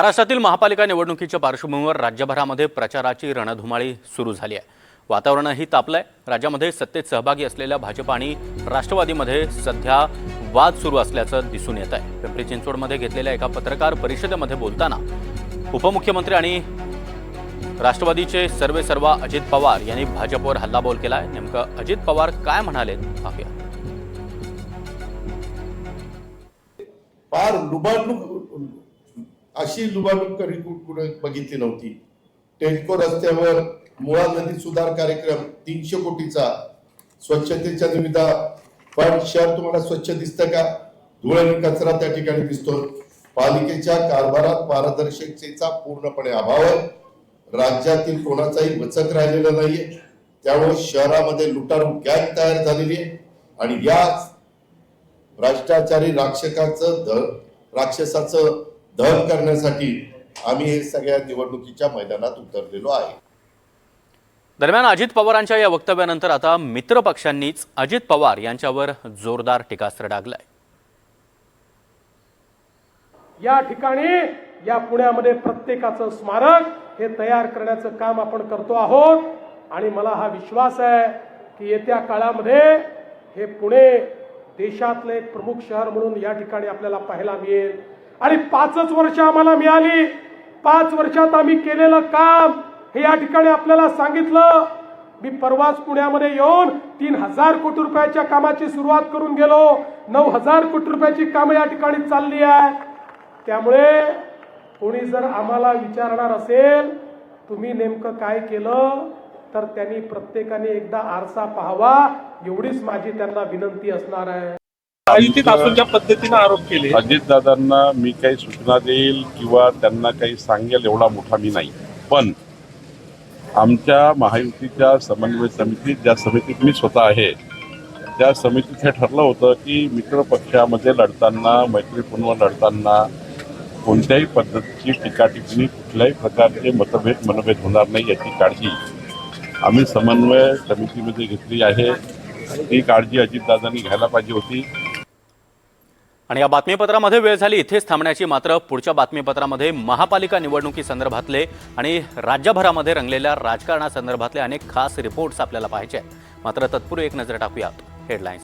महाराष्ट्रातील महापालिका निवडणुकीच्या पार्श्वभूमीवर राज्यभरामध्ये प्रचाराची रणधुमाळी सुरू झाली आहे। वातावरणही तापलंय। राज्यामध्ये सत्तेत सहभागी असलेल्या भाजप आणि राष्ट्रवादीमध्ये सध्या वाद सुरू असल्याचं दिसून येत आहे। पिंपरी चिंचवडमध्ये घेतलेल्या एका पत्रकार परिषदेमध्ये बोलताना उपमुख्यमंत्री आणि राष्ट्रवादीचे सर्वेसर्वा अजित पवार यांनी भाजपवर हल्लाबोल केलाय। नेमकं अजित पवार काय म्हणाले पाहूया। फार लुबाडणूक अशी लुबाडणूक कधी कुठे बघितली नव्हती। टेल्को रस्त्यावर मुळा नदी सुधार कार्यक्रम 300 कोटीचा स्वच्छतेच्या निमित्त पण शहर तुम्हाला स्वच्छ दिसतं का? धूळ आणि कचरा त्या ठिकाणी दिसतो। पालिकेच्या कारभारात पारदर्शकतेचा पूर्णपणे अभाव आहे। राज्यातील कोणाचाही वचक राहिलेला नाहीये। त्यामुळे शहरामध्ये लुटारू गँग तयार झालेली आहे आणि या भ्रष्टाचारी राक्षसाचं दहन करण्यासाठी आम्ही हे सगळ्या निवडणुकीच्या मैदानात उतरलेलो आहे। दरम्यान अजित पवारांच्या या वक्तव्यानंतर आता मित्र पक्षांनीच अजित पवार यांच्यावर जोरदार टीकास्त्र डागलाय। या ठिकाणी या पुण्यामध्ये प्रत्येकाचं स्मारक हे तयार करण्याचं काम आपण करतो आहोत आणि मला हा विश्वास आहे की येत्या काळामध्ये हे पुणे देशातले एक प्रमुख शहर म्हणून या ठिकाणी आपल्याला पाहायला मिळेल। आणि 5 वर्ष आम्हाला मिळाली। 5 वर्षात आम्ही केलेलं काम हे या ठिकाणी आपल्याला सांगितलं। मी परवाच पुण्यामध्ये येऊन 3000 कोटी रुपयाच्या कामाची सुरुवात करून गेलो। 9000 कोटी रुपयाची कामं या ठिकाणी चालली आहेत। त्यामुळे कोणी जर आम्हाला विचारणार असेल तुम्ही नेमकं काय केलं तर त्यांनी प्रत्येकाने एकदा आरसा पाहावा, एवढीच माझी त्यांना विनंती असणार आहे। ज्या पद्धतीने आरोप केले अजितदादांना मी काही सूचना देईल किंवा त्यांना काही सांगेल एवढा मोठा मी नाही, पण आमच्या महायुतीच्या समन्वय समितीत ज्या समितीत मी स्वतः आहे त्या समितीत हे ठरलं होतं की मित्र पक्षामध्ये लढताना मैत्रीपूर्ण लढताना कोणत्याही पद्धतीची टीका टिप्पणी कुठल्याही प्रकारचे मनभेद होणार नाही याची काळजी आम्ही समन्वय समितीमध्ये घेतली आहे। ही काळजी अजितदादांनी घ्यायला पाहिजे होती। आणि या बातमीपत्रामध्ये वेळ झाली इथेच थांबण्याची। मात्र पुढच्या बातमीपत्रामध्ये महापालिका निवडणुकी संदर्भातले आणि राज्यभरामध्ये रंगलेल्या राजकारणासंदर्भातले अनेक खास रिपोर्ट्स आपल्याला पाहायचे आहेत। मात्र तत्पूर्वी एक नजर टाकूया हेडलाईन्स।